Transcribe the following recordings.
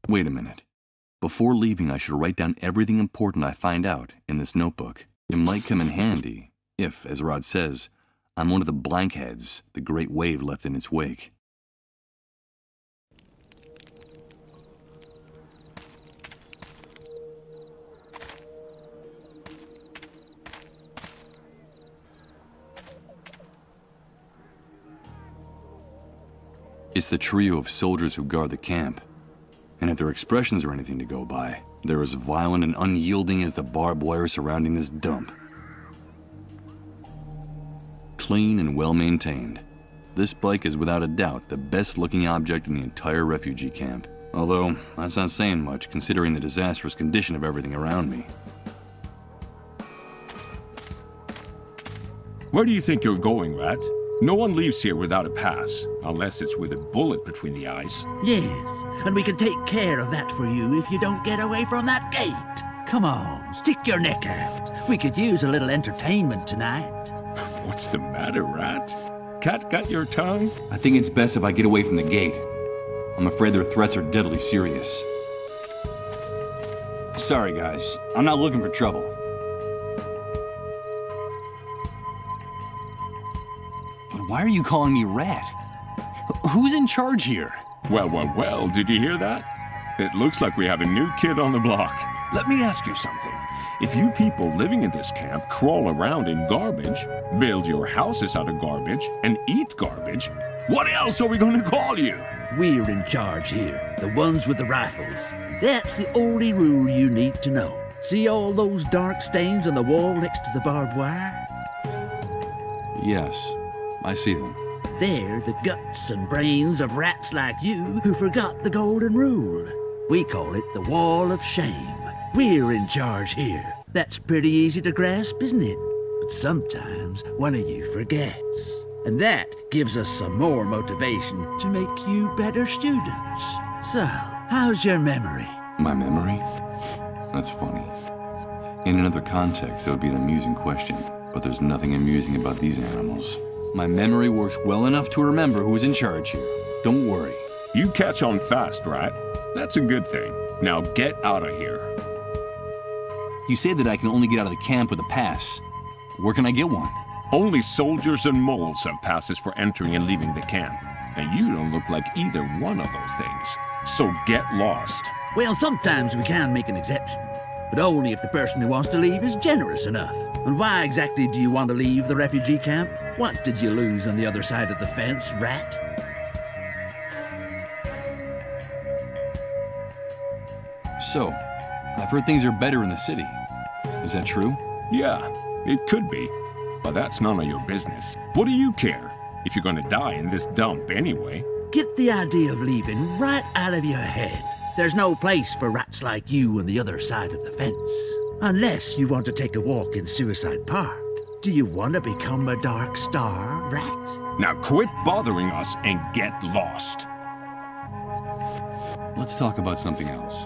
Wait a minute. Before leaving, I should write down everything important I find out in this notebook. It might come in handy if, as Rod says, I'm one of the blankheads the great wave left in its wake. It's the trio of soldiers who guard the camp. And if their expressions are anything to go by, they're as violent and unyielding as the barbed wire surrounding this dump. Clean and well-maintained, this bike is without a doubt the best-looking object in the entire refugee camp. Although, that's not saying much considering the disastrous condition of everything around me. Where do you think you're going, Rat? No one leaves here without a pass, unless it's with a bullet between the eyes. Yes, and we can take care of that for you if you don't get away from that gate. Come on, stick your neck out. We could use a little entertainment tonight. What's the matter, Rat? Cat got your tongue? I think it's best if I get away from the gate. I'm afraid their threats are deadly serious. Sorry, guys. I'm not looking for trouble. Why are you calling me Rat? Who's in charge here? Well, did you hear that? It looks like we have a new kid on the block. Let me ask you something. If you people living in this camp crawl around in garbage, build your houses out of garbage, and eat garbage, what else are we going to call you? We're in charge here, the ones with the rifles. That's the only rule you need to know. See all those dark stains on the wall next to the barbed wire? Yes. I see them. They're the guts and brains of rats like you who forgot the golden rule. We call it the Wall of Shame. We're in charge here. That's pretty easy to grasp, isn't it? But sometimes one of you forgets. And that gives us some more motivation to make you better students. So, how's your memory? My memory? That's funny. In another context, that would be an amusing question. But there's nothing amusing about these animals. My memory works well enough to remember who's in charge here. Don't worry. You catch on fast, Rat. That's a good thing. Now get out of here. You say that I can only get out of the camp with a pass. Where can I get one? Only soldiers and moles have passes for entering and leaving the camp. And you don't look like either one of those things. So get lost. Well, sometimes we can make an exception. But only if the person who wants to leave is generous enough. And why exactly do you want to leave the refugee camp? What did you lose on the other side of the fence, Rat? So, I've heard things are better in the city. Is that true? Yeah, it could be. But that's none of your business. What do you care? If you're gonna die in this dump anyway. Get the idea of leaving right out of your head. There's no place for rats like you on the other side of the fence. Unless you want to take a walk in Suicide Park. Do you want to become a Dark Star, Rat? Now quit bothering us and get lost. Let's talk about something else.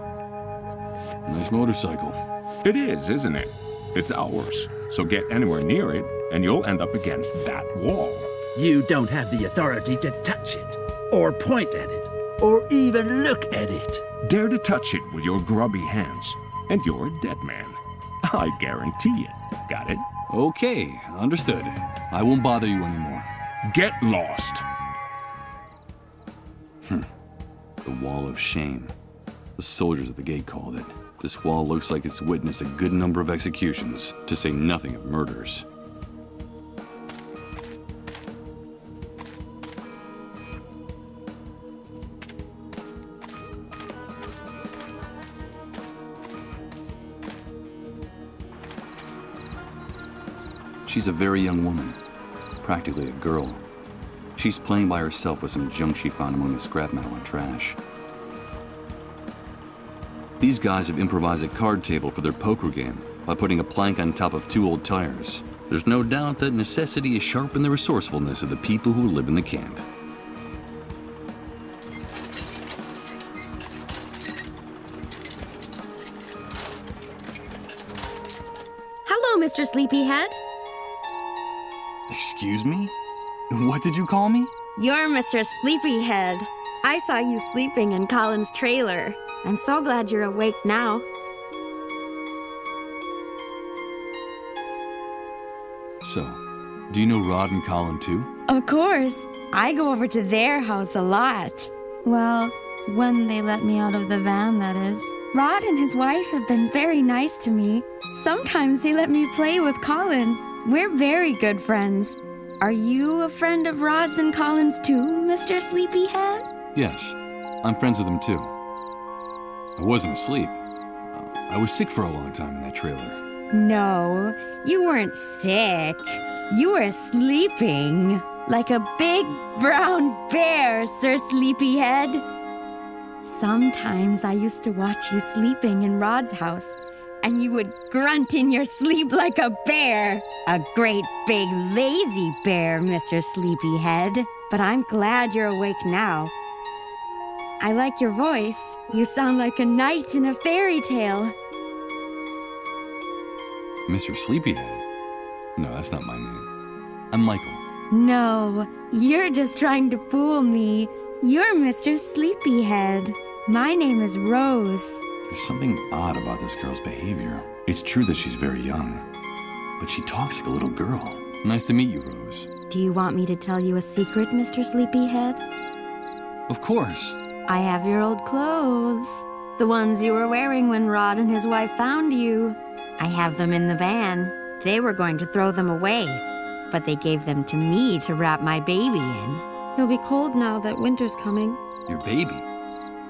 Nice motorcycle. It is, isn't it? It's ours. So get anywhere near it, and you'll end up against that wall. You don't have the authority to touch it, or point at it, or even look at it. Dare to touch it with your grubby hands, and you're a dead man. I guarantee it. Got it? Okay, understood. I won't bother you anymore. Get lost. The Wall of Shame. The soldiers at the gate called it. This wall looks like it's witnessed a good number of executions, to say nothing of murders. She's a very young woman, practically a girl. She's playing by herself with some junk she found among the scrap metal and trash. These guys have improvised a card table for their poker game by putting a plank on top of 2 old tires. There's no doubt that necessity has sharpened the resourcefulness of the people who live in the camp. Hello, Mr. Sleepyhead. Excuse me? What did you call me? You're Mr. Sleepyhead. I saw you sleeping in Colin's trailer. I'm so glad you're awake now. So, do you know Rod and Colin too? Of course. I go over to their house a lot. Well, when they let me out of the van, that is. Rod and his wife have been very nice to me. Sometimes they let me play with Colin. We're very good friends. Are you a friend of Rod's and Colin's too, Mr. Sleepyhead? Yes, I'm friends with them too. I wasn't asleep. I was sick for a long time in that trailer. No, you weren't sick. You were sleeping. Like a big brown bear, Sir Sleepyhead. Sometimes I used to watch you sleeping in Rod's house, and you would grunt in your sleep like a bear. A great big lazy bear, Mr. Sleepyhead. But I'm glad you're awake now. I like your voice. You sound like a knight in a fairy tale. Mr. Sleepyhead? No, that's not my name. I'm Michael. No, you're just trying to fool me. You're Mr. Sleepyhead. My name is Rose. There's something odd about this girl's behavior. It's true that she's very young, but she talks like a little girl. Nice to meet you, Rose. Do you want me to tell you a secret, Mr. Sleepyhead? Of course. I have your old clothes. The ones you were wearing when Rod and his wife found you. I have them in the van. They were going to throw them away, but they gave them to me to wrap my baby in. He'll be cold now that winter's coming. Your baby?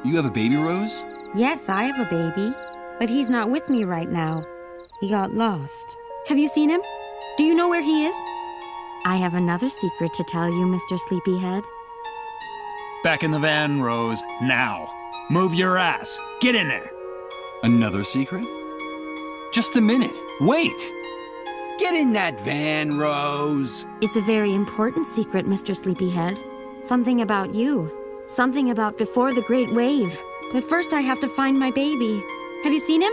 You have a baby, Rose? Yes, I have a baby, but he's not with me right now. He got lost. Have you seen him? Do you know where he is? I have another secret to tell you, Mr. Sleepyhead. Back in the van, Rose, now. Move your ass. Get in there. Another secret? Just a minute. Wait! Get in that van, Rose. It's a very important secret, Mr. Sleepyhead. Something about you. Something about before the Great Wave. But first I have to find my baby. Have you seen him?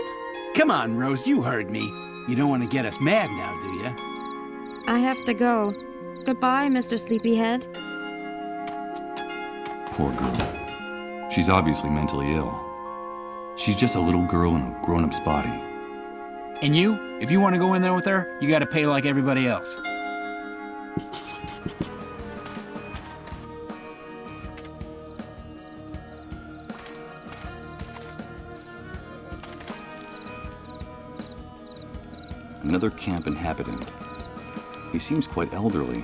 Come on, Rose, you heard me. You don't want to get us mad now, do you? I have to go. Goodbye, Mr. Sleepyhead. Poor girl. She's obviously mentally ill. She's just a little girl in a grown-up's body. And you, if you want to go in there with her, you got to pay like everybody else. Another camp inhabitant. He seems quite elderly.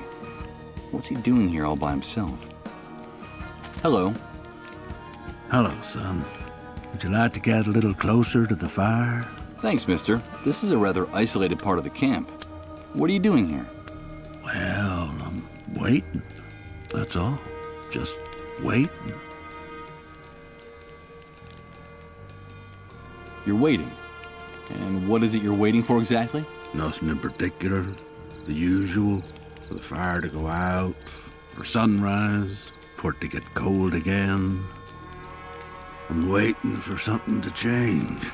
What's he doing here all by himself? Hello. Hello, son. Would you like to get a little closer to the fire? Thanks, mister. This is a rather isolated part of the camp. What are you doing here? Well, I'm waiting. That's all. Just waiting. You're waiting. And what is it you're waiting for exactly? Nothing in particular. The usual. For the fire to go out, for sunrise, for it to get cold again. I'm waiting for something to change,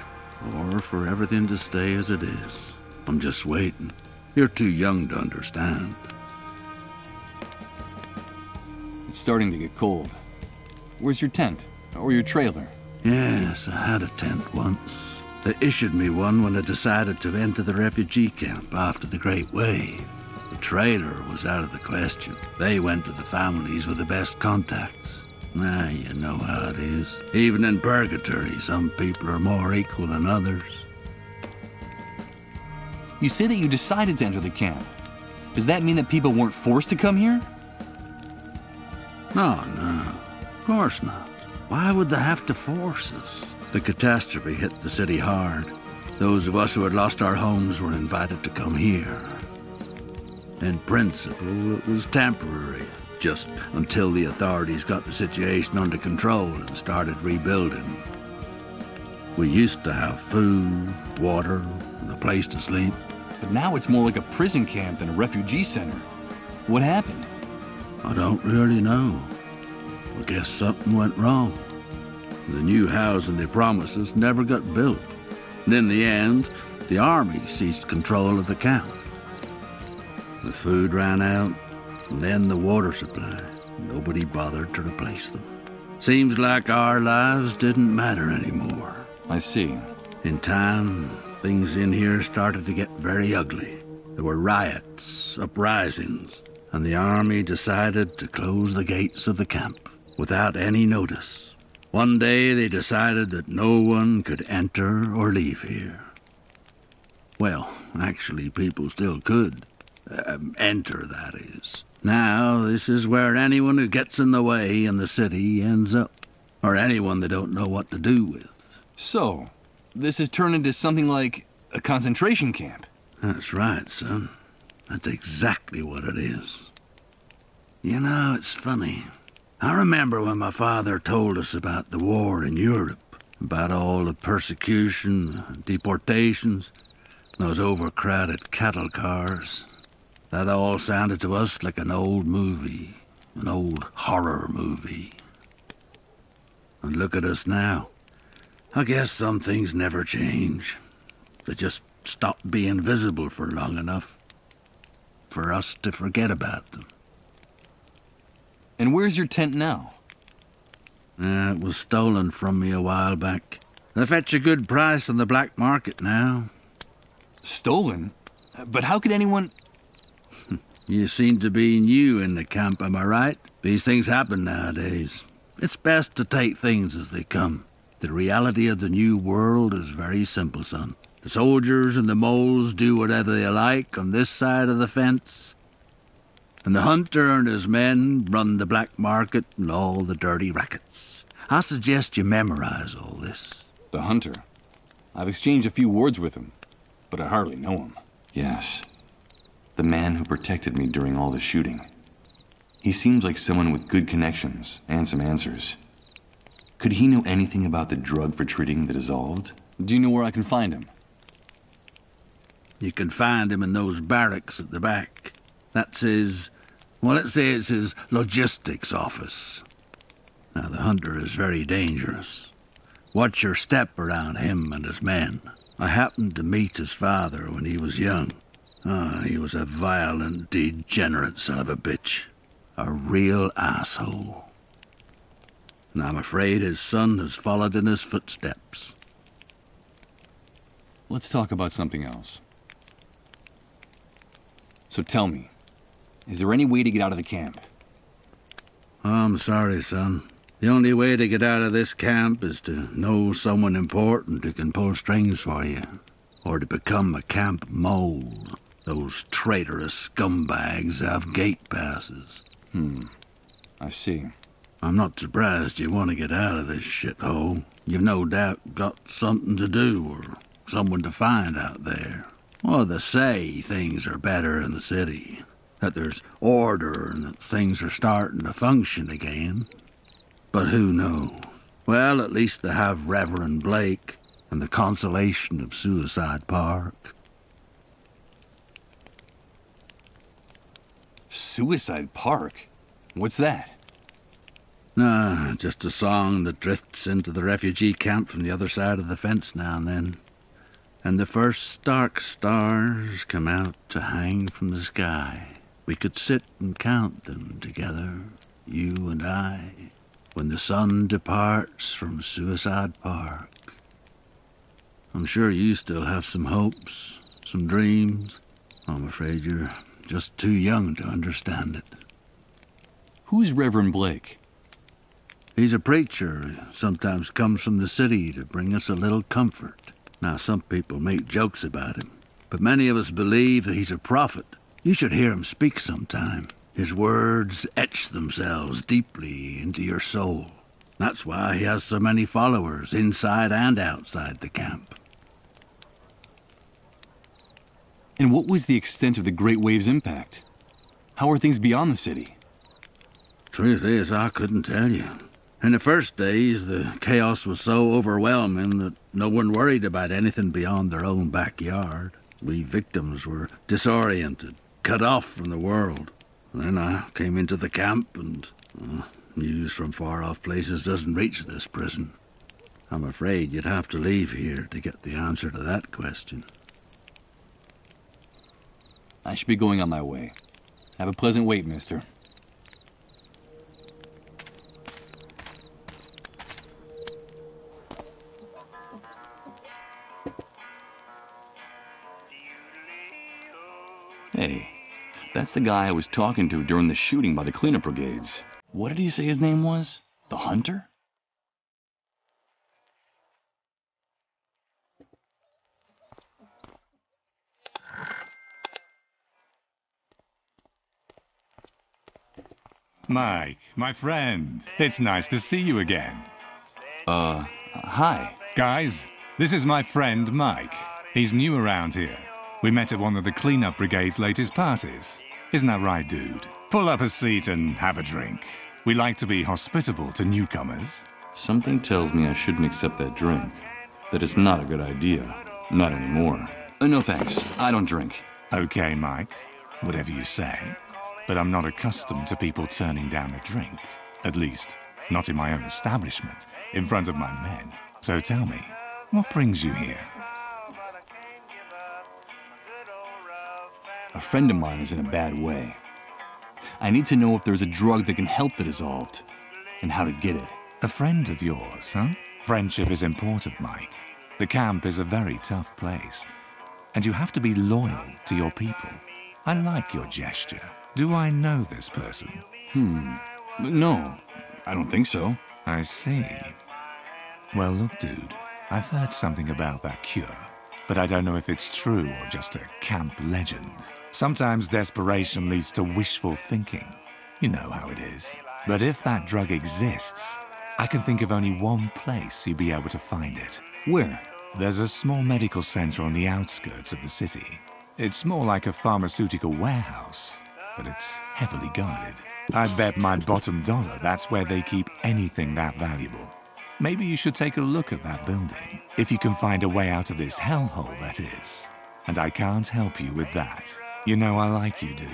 or for everything to stay as it is. I'm just waiting. You're too young to understand. It's starting to get cold. Where's your tent? Or your trailer? Yes, I had a tent once. They issued me one when I decided to enter the refugee camp after the Great Wave. The trailer was out of the question. They went to the families with the best contacts. Nah, you know how it is. Even in purgatory, some people are more equal than others. You say that you decided to enter the camp. Does that mean that people weren't forced to come here? No, of course not. Why would they have to force us? The catastrophe hit the city hard. Those of us who had lost our homes were invited to come here. In principle, it was temporary, just until the authorities got the situation under control and started rebuilding. We used to have food, water, and a place to sleep. But now it's more like a prison camp than a refugee center. What happened? I don't really know. I guess something went wrong. The new housing they promised us never got built. And in the end, the army ceased control of the camp. The food ran out, and then the water supply. Nobody bothered to replace them. Seems like our lives didn't matter anymore. I see. In time, things in here started to get very ugly. There were riots, uprisings, and the army decided to close the gates of the camp without any notice. One day they decided that no one could enter or leave here. Well, actually, people still could. Enter, that is. Now, this is where anyone who gets in the way in the city ends up. Or anyone they don't know what to do with. So, this has turned into something like a concentration camp. That's right, son. That's exactly what it is. You know, it's funny. I remember when my father told us about the war in Europe, about all the persecution, the deportations, those overcrowded cattle cars. That all sounded to us like an old movie, an old horror movie. And look at us now. I guess some things never change. They just stop being visible for long enough for us to forget about them. And where's your tent now? It was stolen from me a while back. They fetch a good price on the black market now. Stolen? But how could anyone... You seem to be new in the camp, am I right? These things happen nowadays. It's best to take things as they come. The reality of the new world is very simple, son. The soldiers and the moles do whatever they like on this side of the fence. And the hunter and his men run the black market and all the dirty rackets. I suggest you memorize all this. The hunter? I've exchanged a few words with him, but I hardly know him. Yes. The man who protected me during all the shooting. He seems like someone with good connections and some answers. Could he know anything about the drug for treating the dissolved? Do you know where I can find him? You can find him in those barracks at the back. That's his... well, let's say it's his logistics office. Now, the hunter is very dangerous. Watch your step around him and his men. I happened to meet his father when he was young. He was a violent, degenerate son of a bitch. A real asshole. And I'm afraid his son has followed in his footsteps. Let's talk about something else. So tell me, is there any way to get out of the camp? I'm sorry, son. The only way to get out of this camp is to know someone important who can pull strings for you. Or to become a camp mole. Those traitorous scumbags have gate passes. I see. I'm not surprised you want to get out of this shithole. You've no doubt got something to do or someone to find out there. Well, they say things are better in the city. That there's order and that things are starting to function again. But who knows? Well, at least they have Reverend Blake and the consolation of Suicide Park. Suicide Park? What's that? Nah, just a song that drifts into the refugee camp from the other side of the fence now and then. And the first dark stars come out to hang from the sky. We could sit and count them together, you and I, when the sun departs from Suicide Park. I'm sure you still have some hopes, some dreams. I'm afraid you're just too young to understand it. Who's Reverend Blake? He's a preacher who sometimes comes from the city to bring us a little comfort. Now, some people make jokes about him, but many of us believe that he's a prophet. You should hear him speak sometime. His words etch themselves deeply into your soul. That's why he has so many followers inside and outside the camp. And what was the extent of the Great Wave's impact? How are things beyond the city? Truth is, I couldn't tell you. In the first days, the chaos was so overwhelming that no one worried about anything beyond their own backyard. We victims were disoriented, cut off from the world. Then I came into the camp and news from far-off places doesn't reach this prison. I'm afraid you'd have to leave here to get the answer to that question. I should be going on my way. Have a pleasant wait, mister. That's the guy I was talking to during the shooting by the cleanup brigades. What did he say his name was? The Hunter? Mike, my friend. It's nice to see you again. Hi. Guys, this is my friend Mike. He's new around here. We met at one of the cleanup brigade's latest parties. Isn't that right, dude? Pull up a seat and have a drink. We like to be hospitable to newcomers. Something tells me I shouldn't accept that drink. That it's not a good idea. Not anymore. No thanks. I don't drink. Okay, Mike. Whatever you say. But I'm not accustomed to people turning down a drink. At least, not in my own establishment, in front of my men. So tell me, what brings you here? A friend of mine is in a bad way. I need to know if there's a drug that can help the dissolved, and how to get it. A friend of yours, huh? Friendship is important, Mike. The camp is a very tough place, and you have to be loyal to your people. I like your gesture. Do I know this person? No, I don't think so. I see. Well, look, dude, I've heard something about that cure, but I don't know if it's true or just a camp legend. Sometimes desperation leads to wishful thinking. You know how it is. But if that drug exists, I can think of only one place you'd be able to find it. Where? There's a small medical center on the outskirts of the city. It's more like a pharmaceutical warehouse, but it's heavily guarded. I bet my bottom dollar that's where they keep anything that valuable. Maybe you should take a look at that building, if you can find a way out of this hellhole, that is. And I can't help you with that. You know I like you, dude.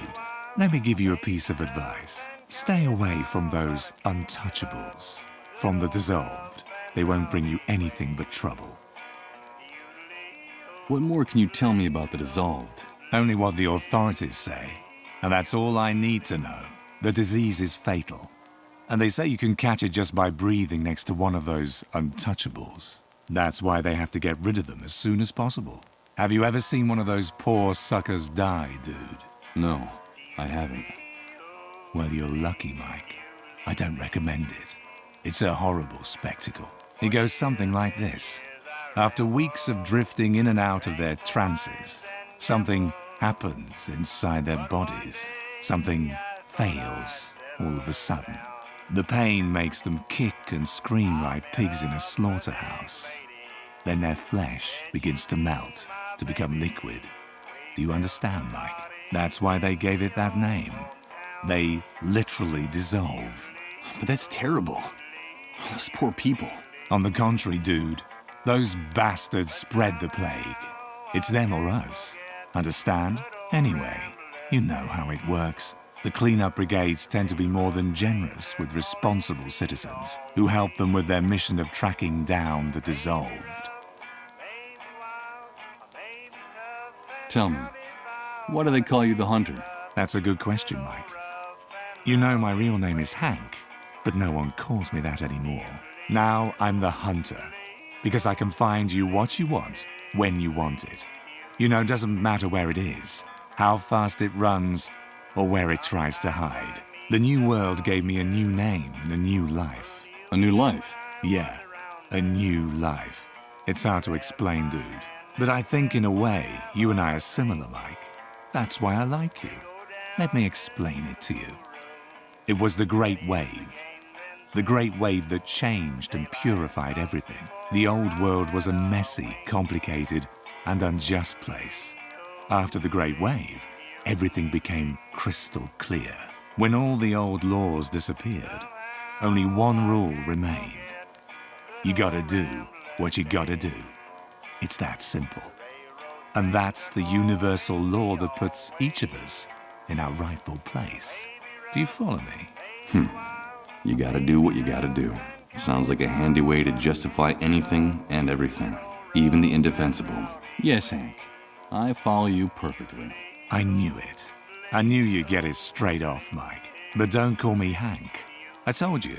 Let me give you a piece of advice. Stay away from those untouchables. From the dissolved. They won't bring you anything but trouble. What more can you tell me about the dissolved? Only what the authorities say. And that's all I need to know. The disease is fatal. And they say you can catch it just by breathing next to one of those untouchables. That's why they have to get rid of them as soon as possible. Have you ever seen one of those poor suckers die, dude? No, I haven't. Well, you're lucky, Mike. I don't recommend it. It's a horrible spectacle. It goes something like this. After weeks of drifting in and out of their trances, something happens inside their bodies. Something fails all of a sudden. The pain makes them kick and scream like pigs in a slaughterhouse. Then their flesh begins to melt, to become liquid. Do you understand, Mike? That's why they gave it that name. They literally dissolve. But that's terrible. Those poor people. On the contrary, dude, those bastards spread the plague. It's them or us. Understand? Anyway, you know how it works. The cleanup brigades tend to be more than generous with responsible citizens who help them with their mission of tracking down the dissolved. Tell me, why do they call you the Hunter? That's a good question, Mike. You know my real name is Hank, but no one calls me that anymore. Now I'm the Hunter, because I can find you what you want, when you want it. You know, it doesn't matter where it is, how fast it runs, or where it tries to hide. The new world gave me a new name and a new life. A new life? Yeah, a new life. It's hard to explain, dude. But I think in a way, you and I are similar, Mike. That's why I like you. Let me explain it to you. It was the Great Wave. The Great Wave that changed and purified everything. The old world was a messy, complicated, and unjust place. After the Great Wave, everything became crystal clear. When all the old laws disappeared, only one rule remained. You gotta do what you gotta do. It's that simple. And that's the universal law that puts each of us in our rightful place. Do you follow me? You gotta do what you gotta do. Sounds like a handy way to justify anything and everything, even the indefensible. Yes, Hank, I follow you perfectly. I knew it. I knew you'd get it straight off, Mike. But don't call me Hank. I told you,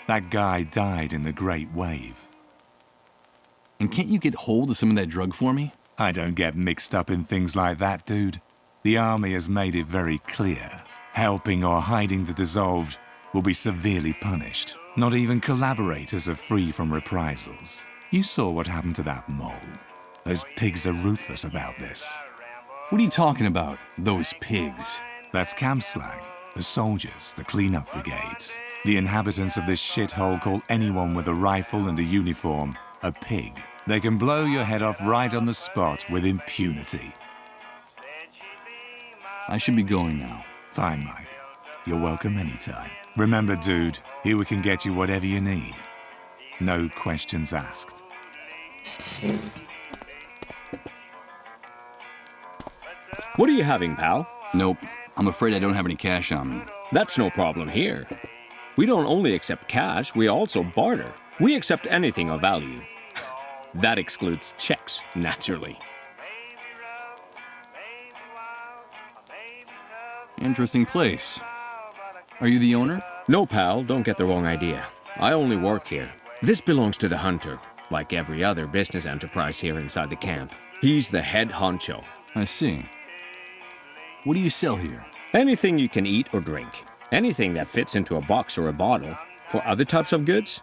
that guy died in the Great Wave. And can't you get hold of some of that drug for me? I don't get mixed up in things like that, dude. The army has made it very clear. Helping or hiding the dissolved will be severely punished. Not even collaborators are free from reprisals. You saw what happened to that mole. Those pigs are ruthless about this. What are you talking about, those pigs? That's camp slang. The soldiers, the cleanup brigades. The inhabitants of this shithole call anyone with a rifle and a uniform a pig. They can blow your head off right on the spot with impunity. I should be going now. Fine, Mike. You're welcome anytime. Remember, dude, here we can get you whatever you need. No questions asked. What are you having, pal? Nope. I'm afraid I don't have any cash on me. That's no problem here. We don't only accept cash, we also barter. We accept anything of value. That excludes checks, naturally. Interesting place. Are you the owner? No, pal, don't get the wrong idea. I only work here. This belongs to the hunter, like every other business enterprise here inside the camp. He's the head honcho. I see. What do you sell here? Anything you can eat or drink. Anything that fits into a box or a bottle. For other types of goods,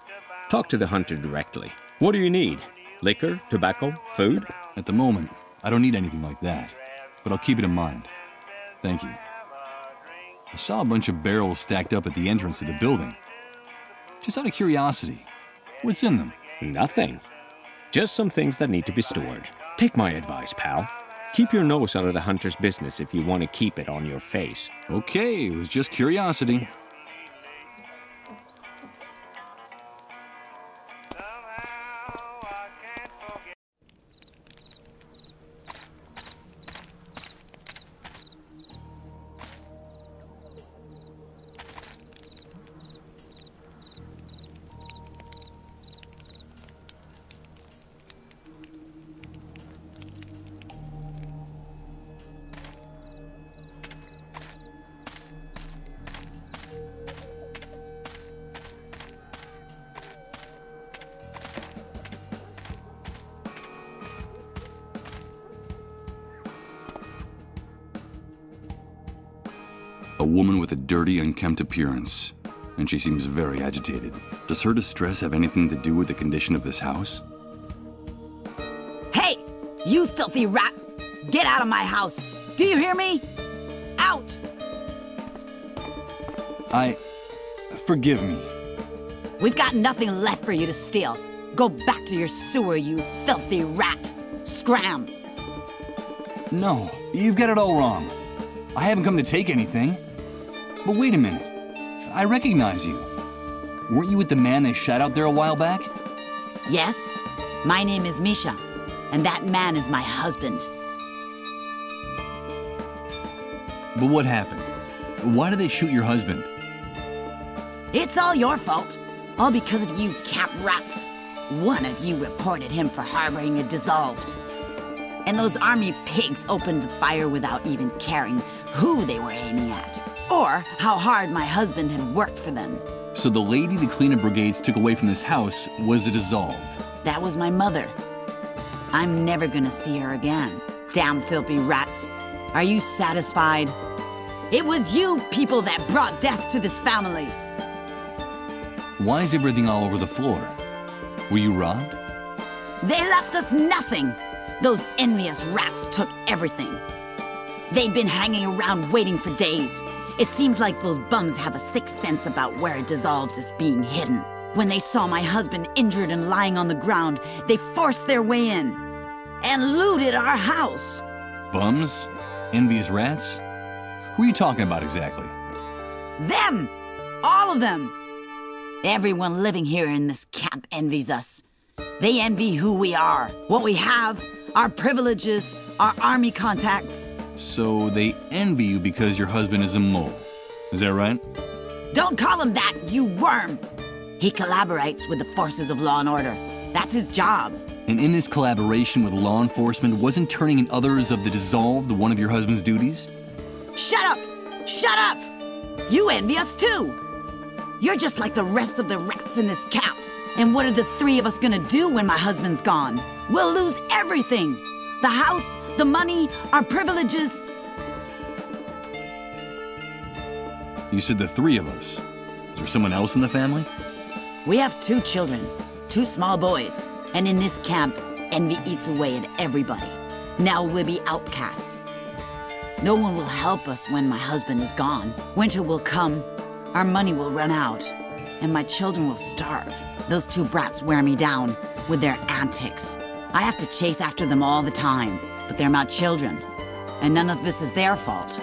talk to the hunter directly. What do you need? Liquor, tobacco, food? At the moment, I don't need anything like that, but I'll keep it in mind. Thank you. I saw a bunch of barrels stacked up at the entrance to the building. Just out of curiosity, what's in them? Nothing. Just some things that need to be stored. Take my advice, pal. Keep your nose out of the hunter's business if you want to keep it on your face. Okay, it was just curiosity. A woman with a dirty, unkempt appearance, and she seems very agitated. Does her distress have anything to do with the condition of this house? Hey, you filthy rat! Get out of my house! Do you hear me? Out! Forgive me. We've got nothing left for you to steal. Go back to your sewer, you filthy rat! Scram! No, you've got it all wrong. I haven't come to take anything. But wait a minute. I recognize you. Weren't you with the man they shot out there a while back? Yes, my name is Misha, and that man is my husband. But what happened? Why did they shoot your husband? It's all your fault. All because of you camp rats. One of you reported him for harboring a dissolved. And those army pigs opened fire without even caring who they were aiming at, or how hard my husband had worked for them. So the lady the cleanup brigades took away from this house was a dissolved. That was my mother. I'm never gonna see her again. Damn filthy rats. Are you satisfied? It was you people that brought death to this family. Why is everything all over the floor? Were you robbed? They left us nothing. Those envious rats took everything. They'd been hanging around waiting for days. It seems like those bums have a sixth sense about where a dissolved is being hidden. When they saw my husband injured and lying on the ground, they forced their way in and looted our house. Bums? Envious rats? Who are you talking about exactly? Them! All of them! Everyone living here in this camp envies us. They envy who we are, what we have, our privileges, our army contacts. So they envy you because your husband is a mole. Is that right? Don't call him that, you worm! He collaborates with the forces of law and order. That's his job. And in his collaboration with law enforcement, wasn't turning in others of the dissolved one of your husband's duties? Shut up! Shut up! You envy us too! You're just like the rest of the rats in this camp. And what are the three of us gonna do when my husband's gone? We'll lose everything. The house, the money, our privileges. You said the three of us. Is there someone else in the family? We have 2 children, 2 small boys. And in this camp, envy eats away at everybody. Now we'll be outcasts. No one will help us when my husband is gone. Winter will come, our money will run out, and my children will starve. Those 2 brats wear me down with their antics. I have to chase after them all the time, but they're my children, and none of this is their fault.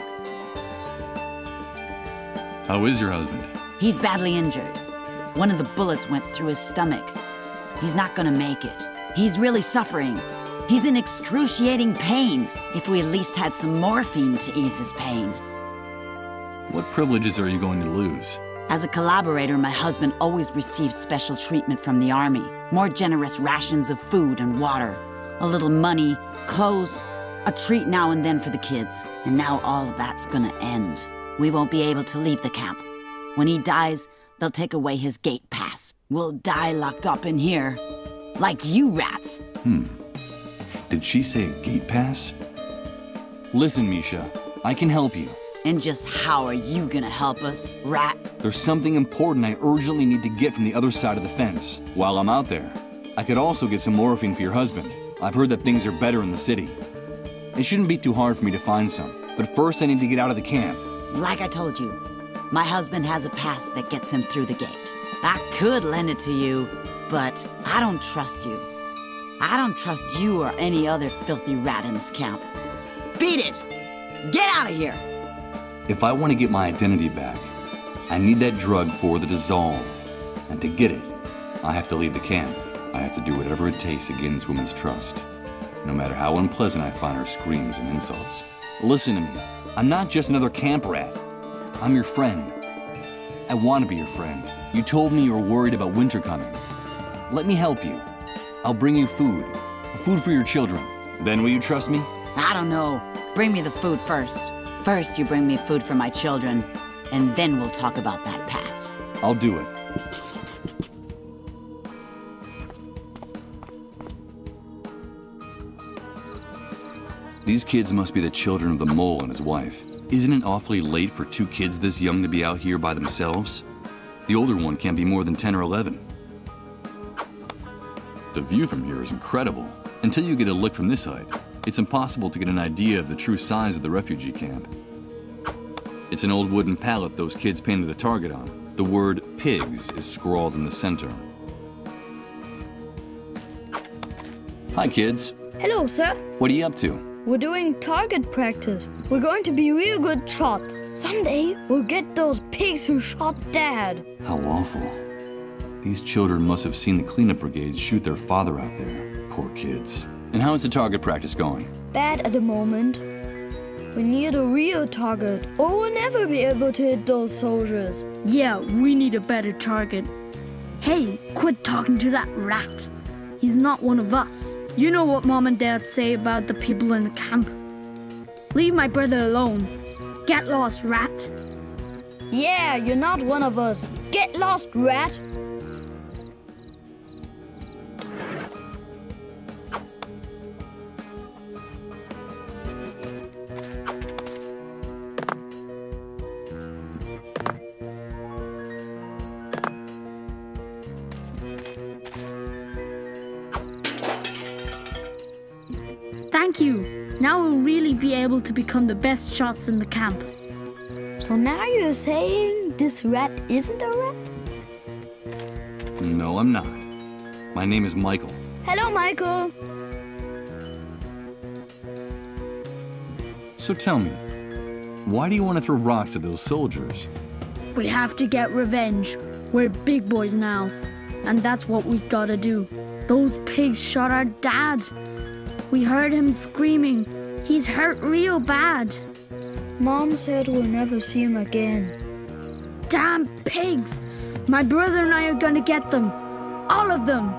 How is your husband? He's badly injured. One of the bullets went through his stomach. He's not gonna make it. He's really suffering. He's in excruciating pain. If we at least had some morphine to ease his pain. What privileges are you going to lose? As a collaborator, my husband always received special treatment from the army. More generous rations of food and water. A little money, clothes, a treat now and then for the kids. And now all of that's gonna end. We won't be able to leave the camp. When he dies, they'll take away his gate pass. We'll die locked up in here. Like you rats. Did she say a gate pass? Listen, Misha, I can help you. And just how are you gonna help us, rat? There's something important I urgently need to get from the other side of the fence. While I'm out there, I could also get some morphine for your husband. I've heard that things are better in the city. It shouldn't be too hard for me to find some. But first I need to get out of the camp. Like I told you, my husband has a pass that gets him through the gate. I could lend it to you, but I don't trust you. I don't trust you or any other filthy rat in this camp. Beat it! Get out of here! If I want to get my identity back, I need that drug for the dissolved. And to get it, I have to leave the camp. I have to do whatever it takes to gain this woman's trust. No matter how unpleasant I find her screams and insults. Listen to me. I'm not just another camp rat. I'm your friend. I want to be your friend. You told me you were worried about winter coming. Let me help you. I'll bring you food. Food for your children. Then will you trust me? I don't know. Bring me the food first. First you bring me food for my children, and then we'll talk about that pass. I'll do it. These kids must be the children of the mole and his wife. Isn't it awfully late for 2 kids this young to be out here by themselves? The older one can't be more than 10 or 11. The view from here is incredible. Until you get a look from this height, it's impossible to get an idea of the true size of the refugee camp. It's an old wooden pallet those kids painted a target on. The word pigs is scrawled in the center. Hi, kids. Hello, sir. What are you up to? We're doing target practice. We're going to be real good shots. Someday, we'll get those pigs who shot Dad. How awful. These children must have seen the cleanup brigades shoot their father out there. Poor kids. And how is the target practice going? Bad at the moment. We need a real target, or we'll never be able to hit those soldiers. Yeah, we need a better target. Hey, quit talking to that rat. He's not one of us. You know what Mom and Dad say about the people in the camp. Leave my brother alone. Get lost, rat. Yeah, you're not one of us. Get lost, rat. Thank you. Now we'll really be able to become the best shots in the camp. So now you're saying this rat isn't a rat? No, I'm not. My name is Michael. Hello, Michael. So tell me, why do you want to throw rocks at those soldiers? We have to get revenge. We're big boys now. And that's what we gotta do. Those pigs shot our dad. We heard him screaming. He's hurt real bad. Mom said we'll never see him again. Damn pigs! My brother and I are gonna get them. All of them.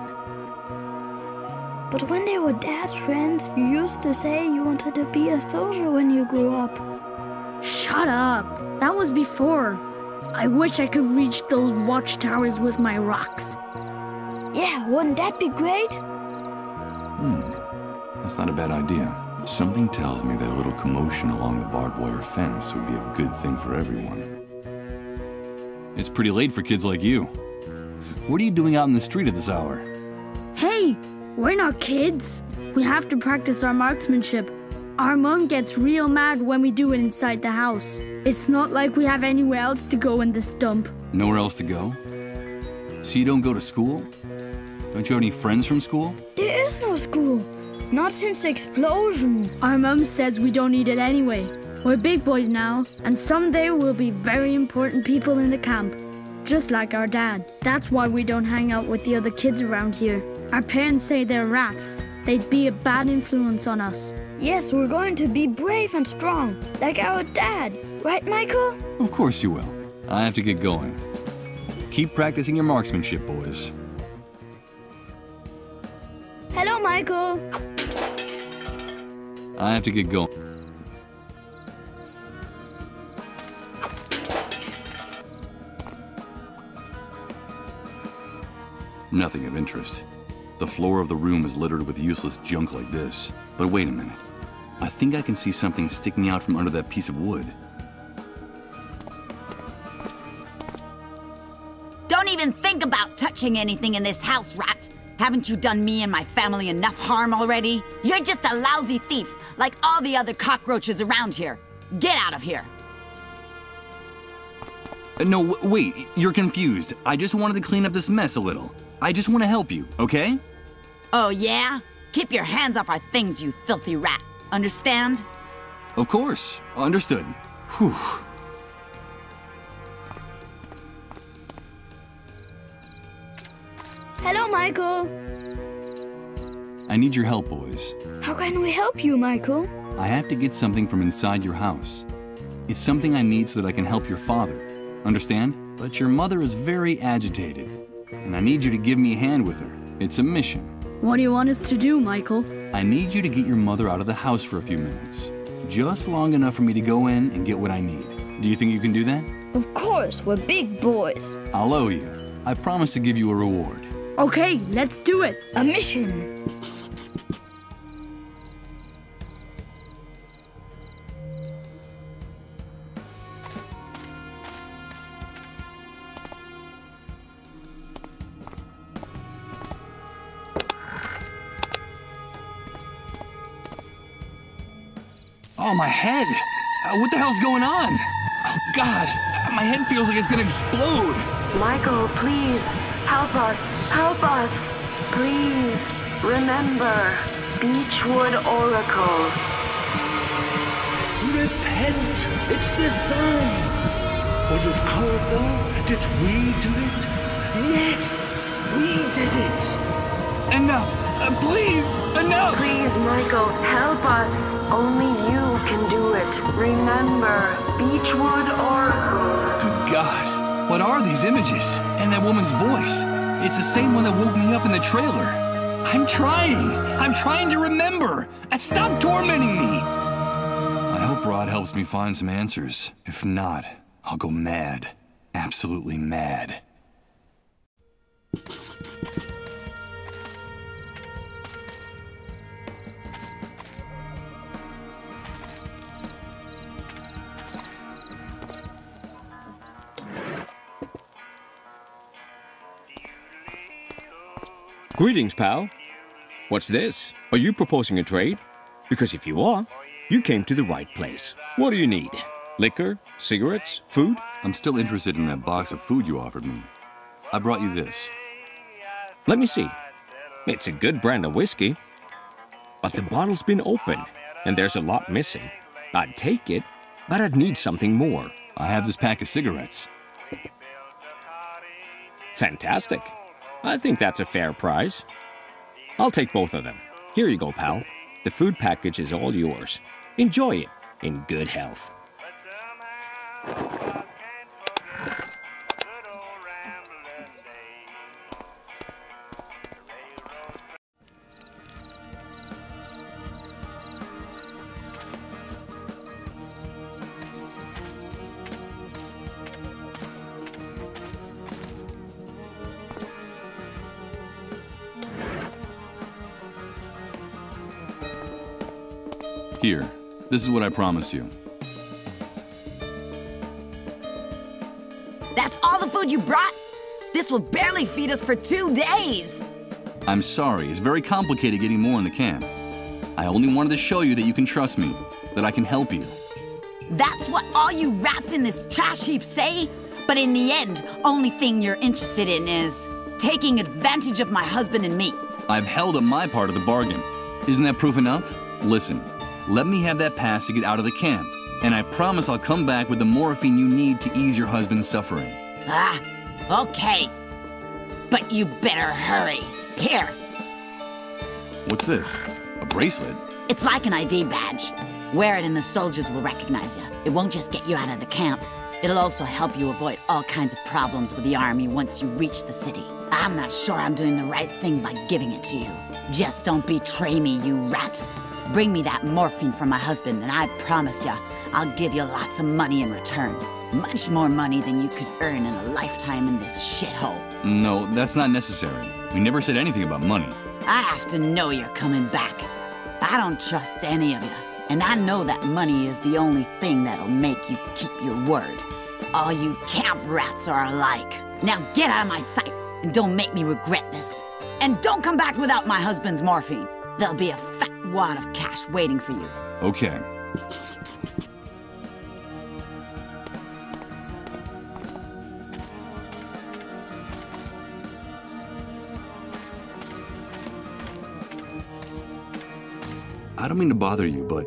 But when they were Dad's friends, you used to say you wanted to be a soldier when you grew up. Shut up. That was before. I wish I could reach those watchtowers with my rocks. Yeah, wouldn't that be great? That's not a bad idea. Something tells me that a little commotion along the barbed wire fence would be a good thing for everyone. It's pretty late for kids like you. What are you doing out in the street at this hour? Hey, we're not kids. We have to practice our marksmanship. Our mom gets real mad when we do it inside the house. It's not like we have anywhere else to go in this dump. Nowhere else to go? So you don't go to school? Don't you have any friends from school? There is no school. Not since the explosion. Our mom says we don't need it anyway. We're big boys now, and someday we'll be very important people in the camp. Just like our dad. That's why we don't hang out with the other kids around here. Our parents say they're rats. They'd be a bad influence on us. Yes, we're going to be brave and strong, like our dad. Right, Michael? Of course you will. I have to get going. Keep practicing your marksmanship, boys. Hello, Michael. I have to get going. Nothing of interest. The floor of the room is littered with useless junk like this. But wait a minute. I think I can see something sticking out from under that piece of wood. Don't even think about touching anything in this house, rat. Haven't you done me and my family enough harm already? You're just a lousy thief, like all the other cockroaches around here. Get out of here. No, wait, you're confused. I just wanted to clean up this mess a little. I just want to help you, okay? Oh, yeah? Keep your hands off our things, you filthy rat. Understand? Of course. Understood. Whew. Hello, Michael. I need your help, boys. How can we help you, Michael? I have to get something from inside your house. It's something I need so that I can help your father. Understand? But your mother is very agitated, and I need you to give me a hand with her. It's a mission. What do you want us to do, Michael? I need you to get your mother out of the house for a few minutes. Just long enough for me to go in and get what I need. Do you think you can do that? Of course, we're big boys. I'll owe you. I promise to give you a reward. Okay, let's do it. A mission. Oh, my head! What the hell's going on? Oh, God! My head feels like it's gonna explode! Michael, please, help us! Help us! Please, remember, Beechwood Oracle. Repent! It's the sun! Was it our fault? Did we do it? Yes! We did it! Enough! Please! Enough! Please, Michael, help us! Only you can do it. Remember, Beechwood Oracle. Good God. What are these images? And that woman's voice. It's the same one that woke me up in the trailer. I'm trying to remember. Stop tormenting me. I hope Rod helps me find some answers. If not, I'll go mad. Absolutely mad. Greetings, pal. What's this? Are you proposing a trade? Because if you are, you came to the right place. What do you need? Liquor? Cigarettes? Food? I'm still interested in that box of food you offered me. I brought you this. Let me see. It's a good brand of whiskey. But the bottle's been open, and there's a lot missing. I'd take it, but I'd need something more. I have this pack of cigarettes. Fantastic. I think that's a fair price. I'll take both of them. Here you go, pal. The food package is all yours. Enjoy it in good health. Here, this is what I promised you. That's all the food you brought? This will barely feed us for 2 days. I'm sorry, it's very complicated getting more in the camp. I only wanted to show you that you can trust me, that I can help you. That's what all you rats in this trash heap say? But in the end, only thing you're interested in is taking advantage of my husband and me. I've held up my part of the bargain. Isn't that proof enough? Listen, let me have that pass to get out of the camp, and I promise I'll come back with the morphine you need to ease your husband's suffering. Ah, okay. But you better hurry. Here. What's this? A bracelet? It's like an ID badge. Wear it and the soldiers will recognize you. It won't just get you out of the camp. It'll also help you avoid all kinds of problems with the army once you reach the city. I'm not sure I'm doing the right thing by giving it to you. Just don't betray me, you rat. Bring me that morphine from my husband, and I promise you, I'll give you lots of money in return. Much more money than you could earn in a lifetime in this shithole. No, that's not necessary. We never said anything about money. I have to know you're coming back. I don't trust any of you, and I know that money is the only thing that'll make you keep your word. All you camp rats are alike. Now get out of my sight, and don't make me regret this. And don't come back without my husband's morphine. There'll be a fat wad of cash waiting for you. Okay. I don't mean to bother you, but...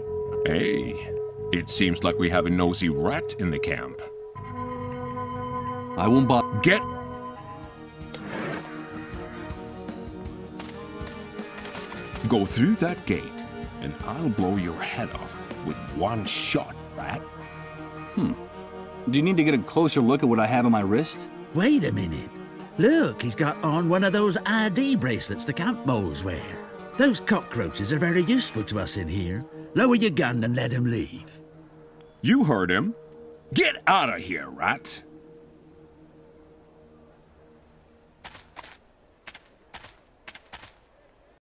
Hey, it seems like we have a nosy rat in the camp. I won't bother... Get... Go through that gate, and I'll blow your head off with one shot, rat. Do you need to get a closer look at what I have on my wrist? Wait a minute. Look, he's got on one of those ID bracelets the camp moles wear. Those cockroaches are very useful to us in here. Lower your gun and let him leave. You heard him. Get out of here, rat.